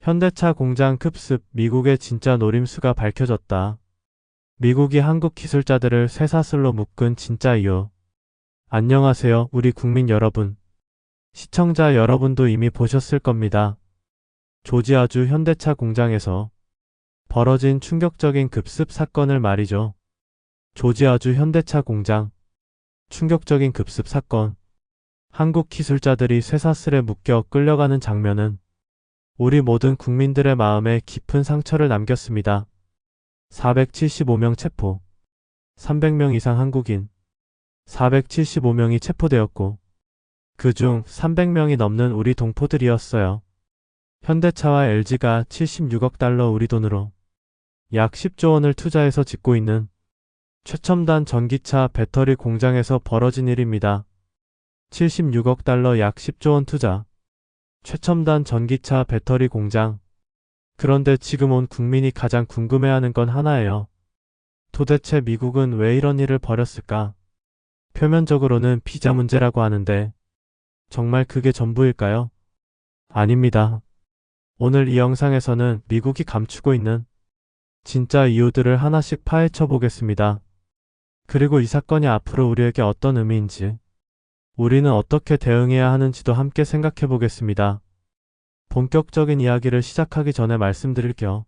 현대차 공장 급습, 미국의 진짜 노림수가 밝혀졌다. 미국이 한국 기술자들을 쇠사슬로 묶은 진짜 이유. 안녕하세요, 우리 국민 여러분. 시청자 여러분도 이미 보셨을 겁니다. 조지아주 현대차 공장에서 벌어진 충격적인 급습 사건을 말이죠. 조지아주 현대차 공장. 충격적인 급습 사건. 한국 기술자들이 쇠사슬에 묶여 끌려가는 장면은 우리 모든 국민들의 마음에 깊은 상처를 남겼습니다. 475명 체포. 300명 이상 한국인. 475명이 체포되었고 그중 300명이 넘는 우리 동포들이었어요. 현대차와 LG가 76억 달러 우리 돈으로 약 10조 원을 투자해서 짓고 있는 최첨단 전기차 배터리 공장에서 벌어진 일입니다. 76억 달러 약 10조 원 투자. 최첨단 전기차 배터리 공장. 그런데 지금 온 국민이 가장 궁금해하는 건 하나예요. 도대체 미국은 왜 이런 일을 벌였을까? 표면적으로는 비자 문제라고 하는데 정말 그게 전부일까요? 아닙니다. 오늘 이 영상에서는 미국이 감추고 있는 진짜 이유들을 하나씩 파헤쳐 보겠습니다. 그리고 이 사건이 앞으로 우리에게 어떤 의미인지, 우리는 어떻게 대응해야 하는지도 함께 생각해 보겠습니다. 본격적인 이야기를 시작하기 전에 말씀드릴게요.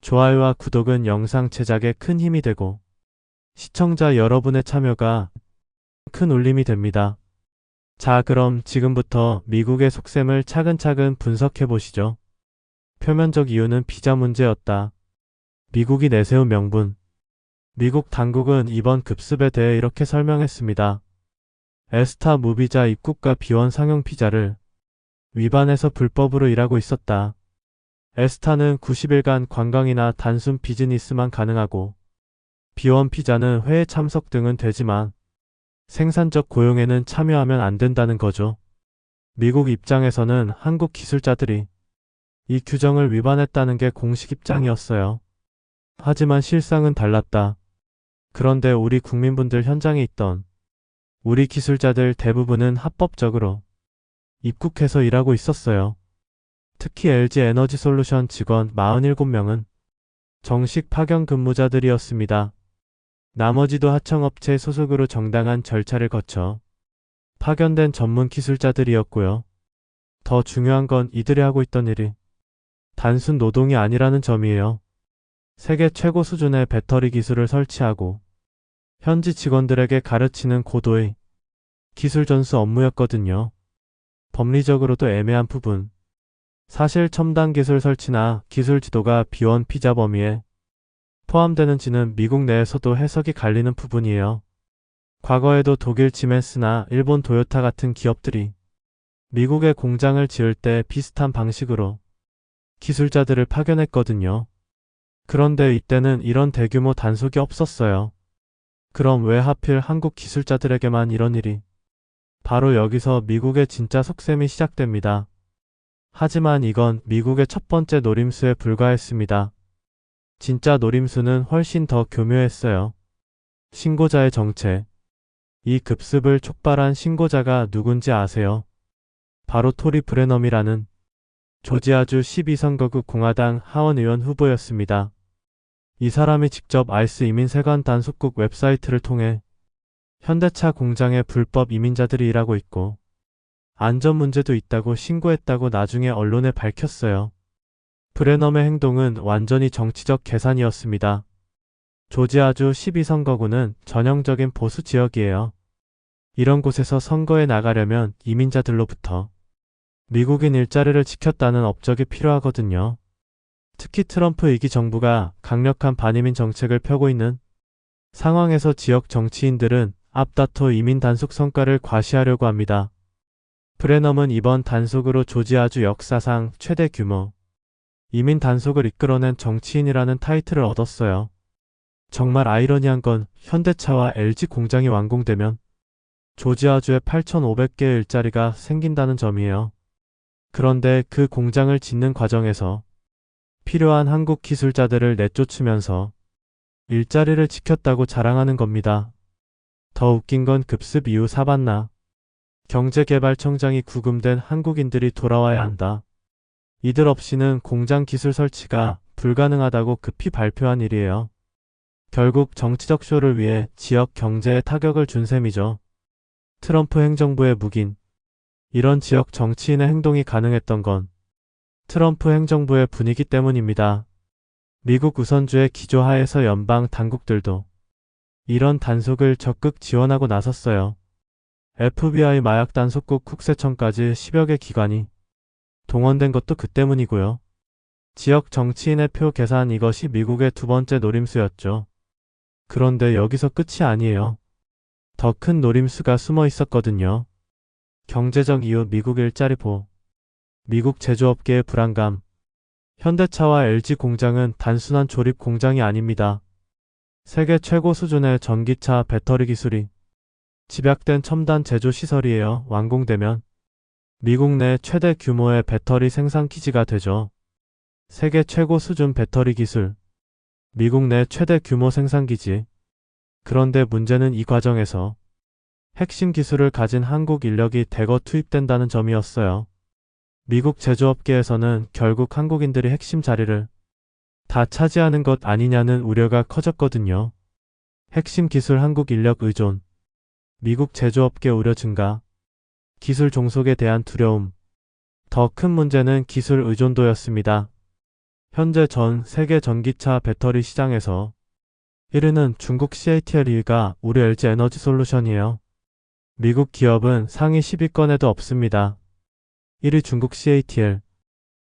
좋아요와 구독은 영상 제작에 큰 힘이 되고 시청자 여러분의 참여가 큰 울림이 됩니다. 자, 그럼 지금부터 미국의 속셈을 차근차근 분석해 보시죠. 표면적 이유는 비자 문제였다. 미국이 내세운 명분. 미국 당국은 이번 급습에 대해 이렇게 설명했습니다. 에스타 무비자 입국과 비원 상용 비자를 위반해서 불법으로 일하고 있었다. 에스타는 90일간 관광이나 단순 비즈니스만 가능하고 비원 비자는 회의 참석 등은 되지만 생산적 고용에는 참여하면 안 된다는 거죠. 미국 입장에서는 한국 기술자들이 이 규정을 위반했다는 게 공식 입장이었어요. 하지만 실상은 달랐다. 그런데 우리 국민분들 현장에 있던 우리 기술자들 대부분은 합법적으로 입국해서 일하고 있었어요. 특히 LG 에너지솔루션 직원 47명은 정식 파견 근무자들이었습니다. 나머지도 하청업체 소속으로 정당한 절차를 거쳐 파견된 전문 기술자들이었고요. 더 중요한 건 이들이 하고 있던 일이 단순 노동이 아니라는 점이에요. 세계 최고 수준의 배터리 기술을 설치하고 현지 직원들에게 가르치는 고도의 기술 전수 업무였거든요. 법리적으로도 애매한 부분. 사실 첨단 기술 설치나 기술 지도가 비원 비자 범위에 포함되는지는 미국 내에서도 해석이 갈리는 부분이에요. 과거에도 독일 지멘스나 일본 도요타 같은 기업들이 미국에 공장을 지을 때 비슷한 방식으로 기술자들을 파견했거든요. 그런데 이때는 이런 대규모 단속이 없었어요. 그럼 왜 하필 한국 기술자들에게만 이런 일이? 바로 여기서 미국의 진짜 속셈이 시작됩니다. 하지만 이건 미국의 첫 번째 노림수에 불과했습니다. 진짜 노림수는 훨씬 더 교묘했어요. 신고자의 정체. 이 급습을 촉발한 신고자가 누군지 아세요? 바로 토리 브레넘이라는 조지아주 12선거구 공화당 하원의원 후보였습니다. 이 사람이 직접 알스 이민세관 단속국 웹사이트를 통해 현대차 공장에 불법 이민자들이 일하고 있고 안전 문제도 있다고 신고했다고 나중에 언론에 밝혔어요. 브레넘의 행동은 완전히 정치적 계산이었습니다. 조지아주 12선거구는 전형적인 보수 지역이에요. 이런 곳에서 선거에 나가려면 이민자들로부터 미국인 일자리를 지켰다는 업적이 필요하거든요. 특히 트럼프 2기 정부가 강력한 반이민 정책을 펴고 있는 상황에서 지역 정치인들은 앞다퉈 이민 단속 성과를 과시하려고 합니다. 브레넘은 이번 단속으로 조지아주 역사상 최대 규모 이민 단속을 이끌어낸 정치인이라는 타이틀을 얻었어요. 정말 아이러니한 건 현대차와 LG 공장이 완공되면 조지아주에 8,500개의 일자리가 생긴다는 점이에요. 그런데 그 공장을 짓는 과정에서 필요한 한국 기술자들을 내쫓으면서 일자리를 지켰다고 자랑하는 겁니다. 더 웃긴 건 급습 이후 사반나 경제개발청장이 구금된 한국인들이 돌아와야 한다. 이들 없이는 공장 기술 설치가 불가능하다고 급히 발표한 일이에요. 결국 정치적 쇼를 위해 지역 경제에 타격을 준 셈이죠. 트럼프 행정부의 묵인. 이런 지역 정치인의 행동이 가능했던 건 트럼프 행정부의 분위기 때문입니다. 미국 우선주의 기조하에서 연방 당국들도 이런 단속을 적극 지원하고 나섰어요. FBI 마약 단속국 국세청까지 10여 개 기관이 동원된 것도 그 때문이고요. 지역 정치인의 표 계산, 이것이 미국의 두 번째 노림수였죠. 그런데 여기서 끝이 아니에요. 더 큰 노림수가 숨어 있었거든요. 경제적 이유, 미국 일자리 보호, 미국 제조업계의 불안감. 현대차와 LG 공장은 단순한 조립 공장이 아닙니다. 세계 최고 수준의 전기차 배터리 기술이 집약된 첨단 제조 시설이에요. 완공되면 미국 내 최대 규모의 배터리 생산 기지가 되죠. 세계 최고 수준 배터리 기술, 미국 내 최대 규모 생산 기지. 그런데 문제는 이 과정에서 핵심 기술을 가진 한국 인력이 대거 투입된다는 점이었어요. 미국 제조업계에서는 결국 한국인들이 핵심 자리를 다 차지하는 것 아니냐는 우려가 커졌거든요. 핵심 기술 한국 인력 의존, 미국 제조업계 우려 증가, 기술 종속에 대한 두려움. 더 큰 문제는 기술 의존도였습니다. 현재 전 세계 전기차 배터리 시장에서 1위는 중국 CATL, 2위가 우리 LG 에너지 솔루션이에요. 미국 기업은 상위 10위권에도 없습니다. 1위 중국 CATL,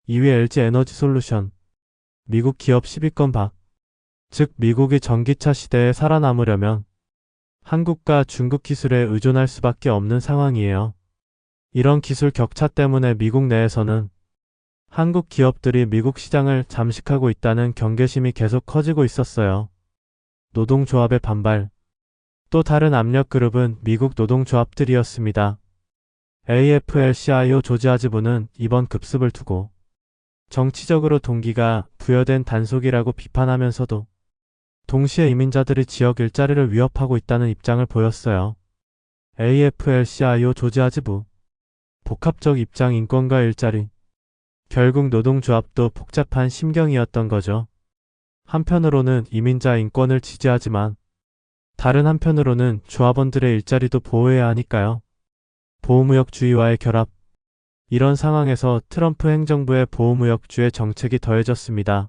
2위 LG 에너지 솔루션, 미국 기업 10위권 밖. 즉 미국이 전기차 시대에 살아남으려면 한국과 중국 기술에 의존할 수밖에 없는 상황이에요. 이런 기술 격차 때문에 미국 내에서는 한국 기업들이 미국 시장을 잠식하고 있다는 경계심이 계속 커지고 있었어요. 노동조합의 반발. 또 다른 압력 그룹은 미국 노동조합들이었습니다. AFL-CIO 조지아지부는 이번 급습을 두고 정치적으로 동기가 부여된 단속이라고 비판하면서도 동시에 이민자들이 지역 일자리를 위협하고 있다는 입장을 보였어요. AFL-CIO 조지아지부. 복합적 입장, 인권과 일자리. 결국 노동조합도 복잡한 심경이었던 거죠. 한편으로는 이민자 인권을 지지하지만 다른 한편으로는 조합원들의 일자리도 보호해야 하니까요. 보호무역주의와의 결합. 이런 상황에서 트럼프 행정부의 보호무역주의 정책이 더해졌습니다.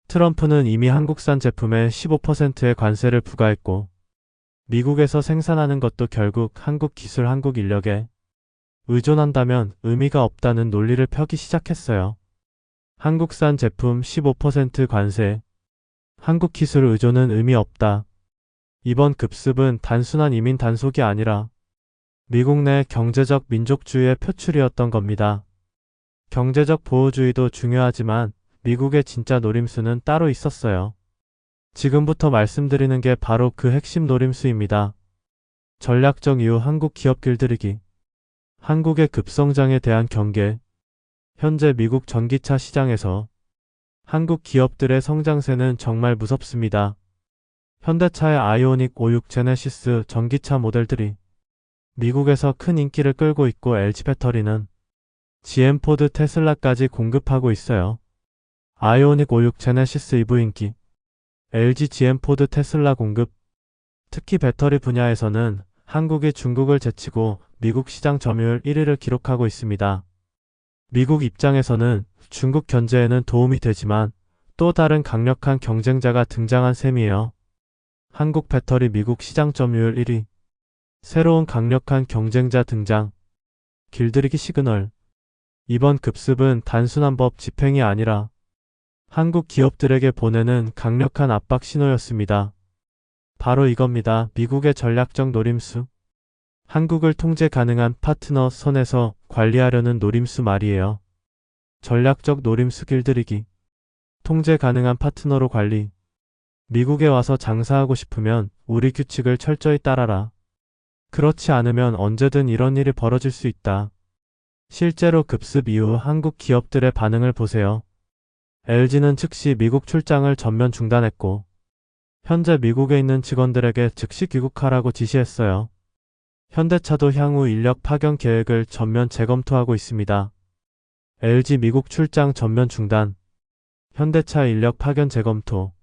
트럼프는 이미 한국산 제품에 15%의 관세를 부과했고 미국에서 생산하는 것도 결국 한국 기술, 한국 인력에 의존한다면 의미가 없다는 논리를 펴기 시작했어요. 한국산 제품 15% 관세, 한국 기술 의존은 의미 없다. 이번 급습은 단순한 이민 단속이 아니라 미국 내 경제적 민족주의의 표출이었던 겁니다. 경제적 보호주의도 중요하지만 미국의 진짜 노림수는 따로 있었어요. 지금부터 말씀드리는 게 바로 그 핵심 노림수입니다. 전략적 이유, 한국 기업 길들이기. 한국의 급성장에 대한 경계. 현재 미국 전기차 시장에서 한국 기업들의 성장세는 정말 무섭습니다. 현대차의 아이오닉 56 제네시스 전기차 모델들이 미국에서 큰 인기를 끌고 있고 LG 배터리는 GM, 포드, 테슬라까지 공급하고 있어요. 아이오닉 56 제네시스 EV 인기. LG, GM, 포드, 테슬라 공급. 특히 배터리 분야에서는 한국이 중국을 제치고 미국 시장 점유율 1위를 기록하고 있습니다. 미국 입장에서는 중국 견제에는 도움이 되지만 또 다른 강력한 경쟁자가 등장한 셈이에요. 한국 배터리 미국 시장 점유율 1위. 새로운 강력한 경쟁자 등장. 길들이기 시그널. 이번 급습은 단순한 법 집행이 아니라 한국 기업들에게 보내는 강력한 압박 신호였습니다. 바로 이겁니다. 미국의 전략적 노림수. 한국을 통제 가능한 파트너 선에서 관리하려는 노림수 말이에요. 전략적 노림수 길들이기. 통제 가능한 파트너로 관리. 미국에 와서 장사하고 싶으면 우리 규칙을 철저히 따라라. 그렇지 않으면 언제든 이런 일이 벌어질 수 있다. 실제로 급습 이후 한국 기업들의 반응을 보세요. LG는 즉시 미국 출장을 전면 중단했고 현재 미국에 있는 직원들에게 즉시 귀국하라고 지시했어요. 현대차도 향후 인력 파견 계획을 전면 재검토하고 있습니다. LG 미국 출장 전면 중단, 현대차 인력 파견 재검토,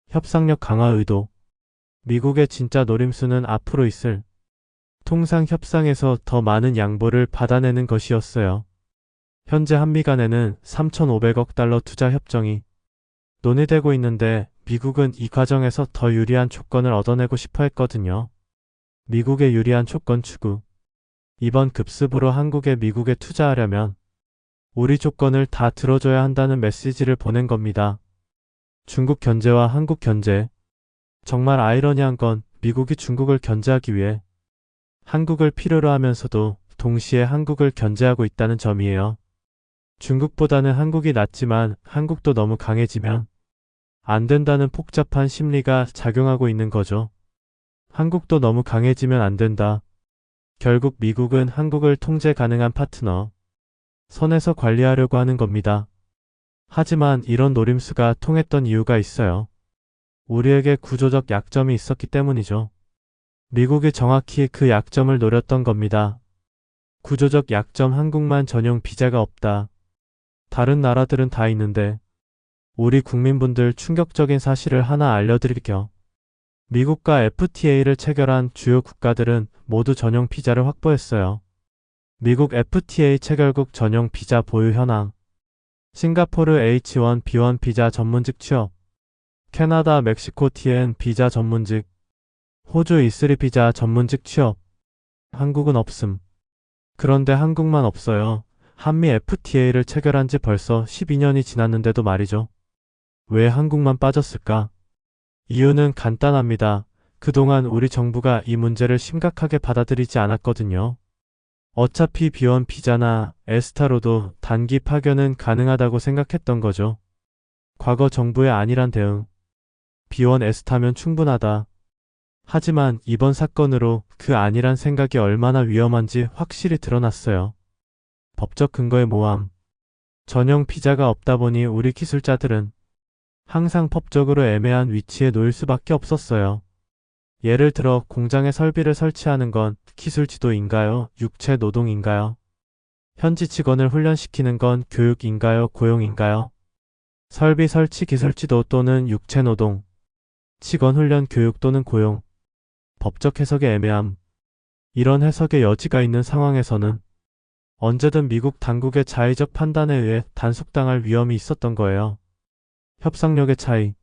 협상력 강화 의도. 미국의 진짜 노림수는 앞으로 있을 통상 협상에서 더 많은 양보를 받아내는 것이었어요. 현재 한미 간에는 3,500억 달러 투자 협정이 논의되고 있는데 미국은 이 과정에서 더 유리한 조건을 얻어내고 싶어 했거든요. 미국의 유리한 조건 추구. 이번 급습으로 한국에 미국에 투자하려면 우리 조건을 다 들어줘야 한다는 메시지를 보낸 겁니다. 중국 견제와 한국 견제. 정말 아이러니한 건 미국이 중국을 견제하기 위해 한국을 필요로 하면서도 동시에 한국을 견제하고 있다는 점이에요. 중국보다는 한국이 낫지만 한국도 너무 강해지면 안 된다는 복잡한 심리가 작용하고 있는 거죠. 한국도 너무 강해지면 안 된다. 결국 미국은 한국을 통제 가능한 파트너 선에서 관리하려고 하는 겁니다. 하지만 이런 노림수가 통했던 이유가 있어요. 우리에게 구조적 약점이 있었기 때문이죠. 미국이 정확히 그 약점을 노렸던 겁니다. 구조적 약점 한국만 전용 비자가 없다. 다른 나라들은 다 있는데 우리 국민분들 충격적인 사실을 하나 알려드릴게요. 미국과 FTA를 체결한 주요 국가들은 모두 전용 비자를 확보했어요. 미국 FTA 체결국 전용 비자 보유 현황. 싱가포르 H1B1 비자 전문직 취업. 캐나다 멕시코 TN 비자 전문직. 호주 E3 비자 전문직 취업. 한국은 없음. 그런데 한국만 없어요. 한미 FTA를 체결한 지 벌써 12년이 지났는데도 말이죠. 왜 한국만 빠졌을까? 이유는 간단합니다. 그동안 우리 정부가 이 문제를 심각하게 받아들이지 않았거든요. 어차피 B1 비자나 에스타로도 단기 파견은 가능하다고 생각했던 거죠. 과거 정부의 안일한 대응. B1 에스타면 충분하다. 하지만 이번 사건으로 그 안일한 생각이 얼마나 위험한지 확실히 드러났어요. 법적 근거의 모함. 전용 비자가 없다 보니 우리 기술자들은 항상 법적으로 애매한 위치에 놓일 수밖에 없었어요. 예를 들어 공장에 설비를 설치하는 건 기술 지도인가요? 육체 노동인가요? 현지 직원을 훈련시키는 건 교육인가요? 고용인가요? 설비 설치 기술 지도 또는 육체 노동, 직원 훈련 교육 또는 고용. 법적 해석의 애매함. 이런 해석의 여지가 있는 상황에서는 언제든 미국 당국의 자의적 판단에 의해 단속당할 위험이 있었던 거예요. 협상력의 차이.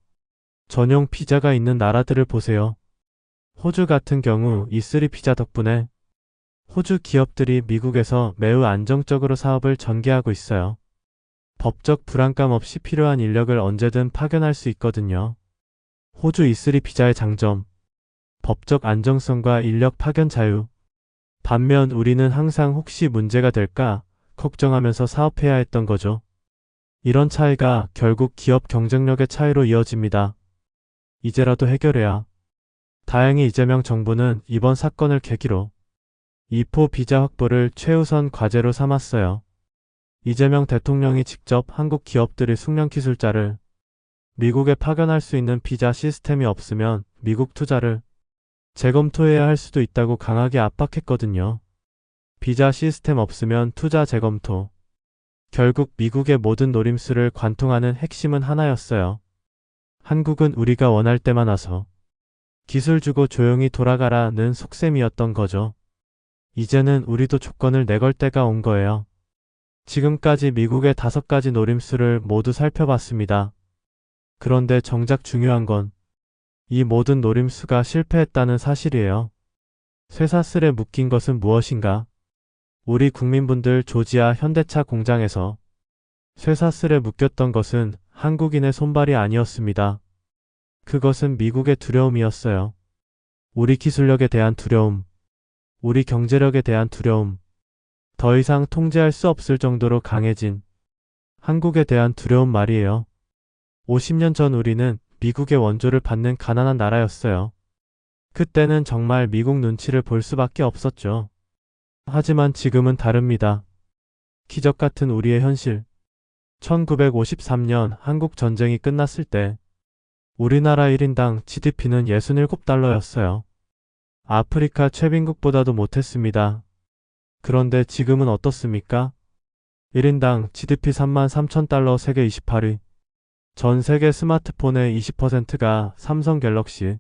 전용 비자가 있는 나라들을 보세요. 호주 같은 경우 E3 비자 덕분에 호주 기업들이 미국에서 매우 안정적으로 사업을 전개하고 있어요. 법적 불안감 없이 필요한 인력을 언제든 파견할 수 있거든요. 호주 E3 비자의 장점. 법적 안정성과 인력 파견 자유. 반면 우리는 항상 혹시 문제가 될까 걱정하면서 사업해야 했던 거죠. 이런 차이가 결국 기업 경쟁력의 차이로 이어집니다. 이제라도 해결해야. 다행히 이재명 정부는 이번 사건을 계기로 E4 비자 확보를 최우선 과제로 삼았어요. 이재명 대통령이 직접 한국 기업들의 숙련 기술자를 미국에 파견할 수 있는 비자 시스템이 없으면 미국 투자를 재검토해야 할 수도 있다고 강하게 압박했거든요. 비자 시스템 없으면 투자 재검토. 결국 미국의 모든 노림수를 관통하는 핵심은 하나였어요. 한국은 우리가 원할 때만 와서 기술 주고 조용히 돌아가라는 속셈이었던 거죠. 이제는 우리도 조건을 내걸 때가 온 거예요. 지금까지 미국의 5가지 노림수를 모두 살펴봤습니다. 그런데 정작 중요한 건 이 모든 노림수가 실패했다는 사실이에요. 쇠사슬에 묶인 것은 무엇인가? 우리 국민분들 조지아 현대차 공장에서 쇠사슬에 묶였던 것은 한국인의 손발이 아니었습니다. 그것은 미국의 두려움이었어요. 우리 기술력에 대한 두려움, 우리 경제력에 대한 두려움, 더 이상 통제할 수 없을 정도로 강해진 한국에 대한 두려움 말이에요. 50년 전 우리는 미국의 원조를 받는 가난한 나라였어요. 그때는 정말 미국 눈치를 볼 수밖에 없었죠. 하지만 지금은 다릅니다. 기적 같은 우리의 현실. 1953년 한국 전쟁이 끝났을 때 우리나라 1인당 GDP는 67달러였어요. 아프리카 최빈국보다도 못했습니다. 그런데 지금은 어떻습니까? 1인당 GDP 33,000달러 세계 28위. 전 세계 스마트폰의 20%가 삼성 갤럭시.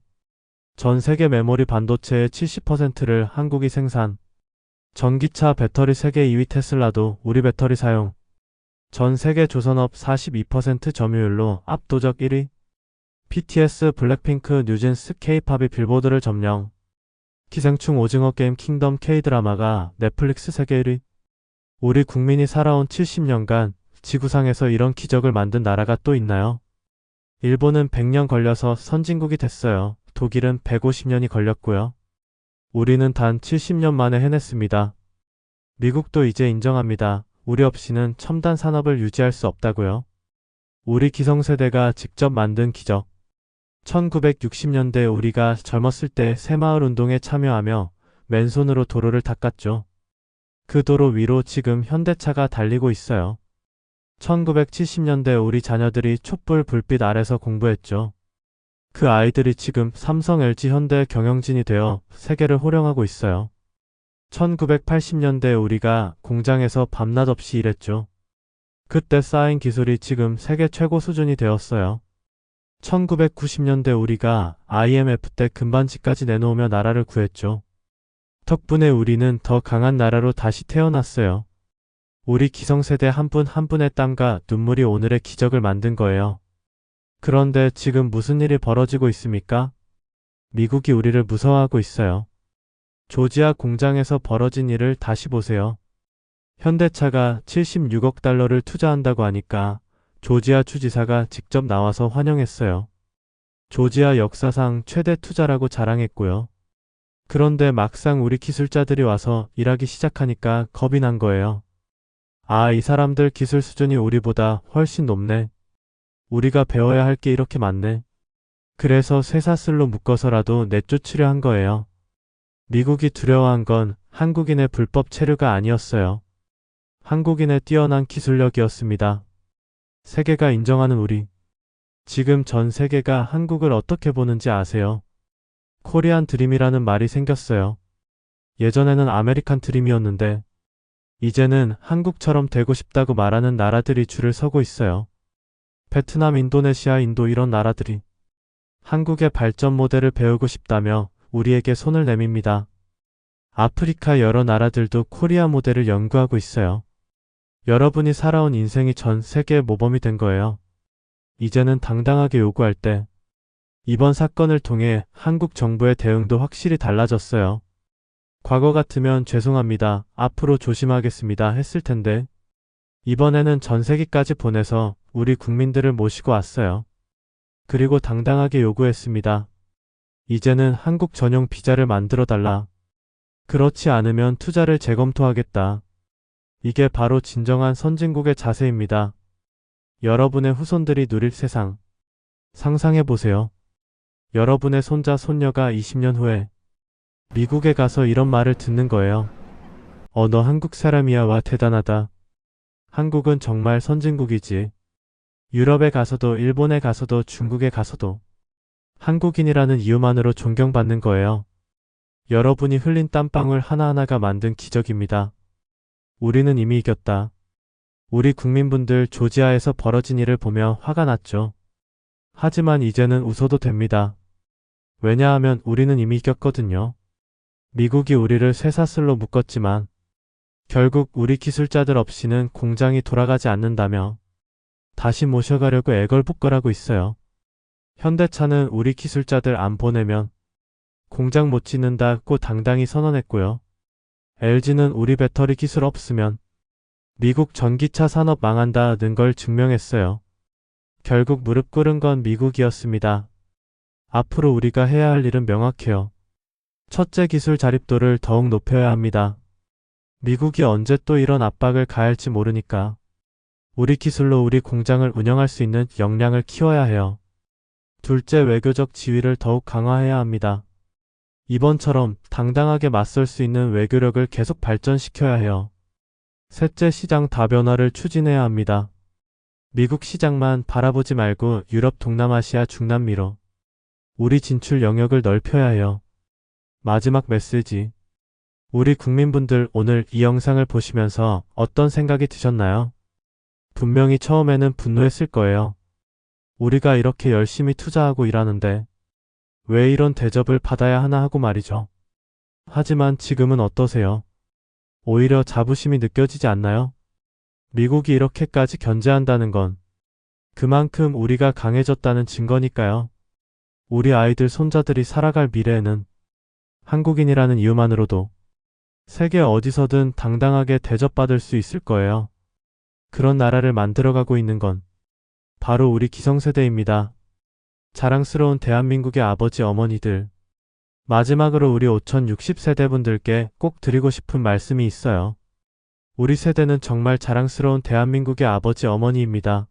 전 세계 메모리 반도체의 70%를 한국이 생산. 전기차 배터리 세계 2위 테슬라도 우리 배터리 사용. 전 세계 조선업 42% 점유율로 압도적 1위. BTS, 블랙핑크, 뉴진스, K-팝이 빌보드를 점령. 기생충 오징어 게임 킹덤 K-드라마가 넷플릭스 세계 1위. 우리 국민이 살아온 70년간 지구상에서 이런 기적을 만든 나라가 또 있나요? 일본은 100년 걸려서 선진국이 됐어요. 독일은 150년이 걸렸고요. 우리는 단 70년 만에 해냈습니다. 미국도 이제 인정합니다. 우리 없이는 첨단 산업을 유지할 수 없다고요. 우리 기성세대가 직접 만든 기적. 1960년대 우리가 젊었을 때 새마을 운동에 참여하며 맨손으로 도로를 닦았죠. 그 도로 위로 지금 현대차가 달리고 있어요. 1970년대 우리 자녀들이 촛불 불빛 아래서 공부했죠. 그 아이들이 지금 삼성, LG, 현대, 경영진이 되어 세계를 호령하고 있어요. 1980년대 우리가 공장에서 밤낮 없이 일했죠. 그때 쌓인 기술이 지금 세계 최고 수준이 되었어요. 1990년대 우리가 IMF 때 금반지까지 내놓으며 나라를 구했죠. 덕분에 우리는 더 강한 나라로 다시 태어났어요. 우리 기성세대 한 분 한 분의 땀과 눈물이 오늘의 기적을 만든 거예요. 그런데 지금 무슨 일이 벌어지고 있습니까? 미국이 우리를 무서워하고 있어요. 조지아 공장에서 벌어진 일을 다시 보세요. 현대차가 76억 달러를 투자한다고 하니까 조지아 주지사가 직접 나와서 환영했어요. 조지아 역사상 최대 투자라고 자랑했고요. 그런데 막상 우리 기술자들이 와서 일하기 시작하니까 겁이 난 거예요. 아, 이 사람들 기술 수준이 우리보다 훨씬 높네. 우리가 배워야 할 게 이렇게 많네. 그래서 쇠사슬로 묶어서라도 내쫓으려 한 거예요. 미국이 두려워한 건 한국인의 불법 체류가 아니었어요. 한국인의 뛰어난 기술력이었습니다. 세계가 인정하는 우리. 지금 전 세계가 한국을 어떻게 보는지 아세요? 코리안 드림이라는 말이 생겼어요. 예전에는 아메리칸 드림이었는데 이제는 한국처럼 되고 싶다고 말하는 나라들이 줄을 서고 있어요. 베트남, 인도네시아, 인도 이런 나라들이 한국의 발전 모델을 배우고 싶다며 우리에게 손을 내밉니다. 아프리카 여러 나라들도 코리아 모델을 연구하고 있어요. 여러분이 살아온 인생이 전 세계의 모범이 된 거예요. 이제는 당당하게 요구할 때 이번 사건을 통해 한국 정부의 대응도 확실히 달라졌어요. 과거 같으면 죄송합니다. 앞으로 조심하겠습니다. 했을 텐데 이번에는 전세기까지 보내서 우리 국민들을 모시고 왔어요. 그리고 당당하게 요구했습니다. 이제는 한국 전용 비자를 만들어 달라. 그렇지 않으면 투자를 재검토하겠다. 이게 바로 진정한 선진국의 자세입니다. 여러분의 후손들이 누릴 세상. 상상해보세요. 여러분의 손자, 손녀가 20년 후에 미국에 가서 이런 말을 듣는 거예요. 너 한국 사람이야. 와, 대단하다. 한국은 정말 선진국이지. 유럽에 가서도, 일본에 가서도, 중국에 가서도 한국인이라는 이유만으로 존경받는 거예요. 여러분이 흘린 땀방울 하나하나가 만든 기적입니다. 우리는 이미 이겼다. 우리 국민분들 조지아에서 벌어진 일을 보며 화가 났죠. 하지만 이제는 웃어도 됩니다. 왜냐하면 우리는 이미 이겼거든요. 미국이 우리를 쇠사슬로 묶었지만 결국 우리 기술자들 없이는 공장이 돌아가지 않는다며 다시 모셔가려고 애걸복걸하고 있어요. 현대차는 우리 기술자들 안 보내면 공장 못 짓는다고 당당히 선언했고요. LG는 우리 배터리 기술 없으면 미국 전기차 산업 망한다는 걸 증명했어요. 결국 무릎 꿇은 건 미국이었습니다. 앞으로 우리가 해야 할 일은 명확해요. 첫째, 기술 자립도를 더욱 높여야 합니다. 미국이 언제 또 이런 압박을 가할지 모르니까 우리 기술로 우리 공장을 운영할 수 있는 역량을 키워야 해요. 둘째, 외교적 지위를 더욱 강화해야 합니다. 이번처럼 당당하게 맞설 수 있는 외교력을 계속 발전시켜야 해요. 셋째, 시장 다변화를 추진해야 합니다. 미국 시장만 바라보지 말고 유럽, 동남아시아, 중남미로 우리 진출 영역을 넓혀야 해요. 마지막 메시지. 우리 국민분들 오늘 이 영상을 보시면서 어떤 생각이 드셨나요? 분명히 처음에는 분노했을 거예요. 우리가 이렇게 열심히 투자하고 일하는데 왜 이런 대접을 받아야 하나 하고 말이죠. 하지만 지금은 어떠세요? 오히려 자부심이 느껴지지 않나요? 미국이 이렇게까지 견제한다는 건 그만큼 우리가 강해졌다는 증거니까요. 우리 아이들 손자들이 살아갈 미래에는 한국인이라는 이유만으로도 세계 어디서든 당당하게 대접받을 수 있을 거예요. 그런 나라를 만들어가고 있는 건 바로 우리 기성세대입니다. 자랑스러운 대한민국의 아버지 어머니들. 마지막으로 우리 5060세대분들께 꼭 드리고 싶은 말씀이 있어요. 우리 세대는 정말 자랑스러운 대한민국의 아버지 어머니입니다.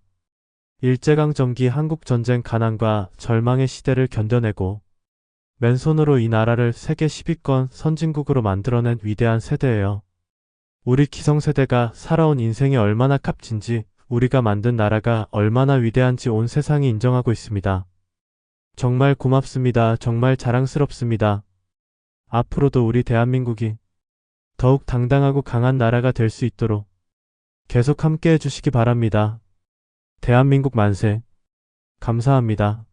일제강점기 한국전쟁 가난과 절망의 시대를 견뎌내고 맨손으로 이 나라를 세계 10위권 선진국으로 만들어낸 위대한 세대예요. 우리 기성세대가 살아온 인생이 얼마나 값진지, 우리가 만든 나라가 얼마나 위대한지 온 세상이 인정하고 있습니다. 정말 고맙습니다. 정말 자랑스럽습니다. 앞으로도 우리 대한민국이 더욱 당당하고 강한 나라가 될 수 있도록 계속 함께 해주시기 바랍니다. 대한민국 만세. 감사합니다.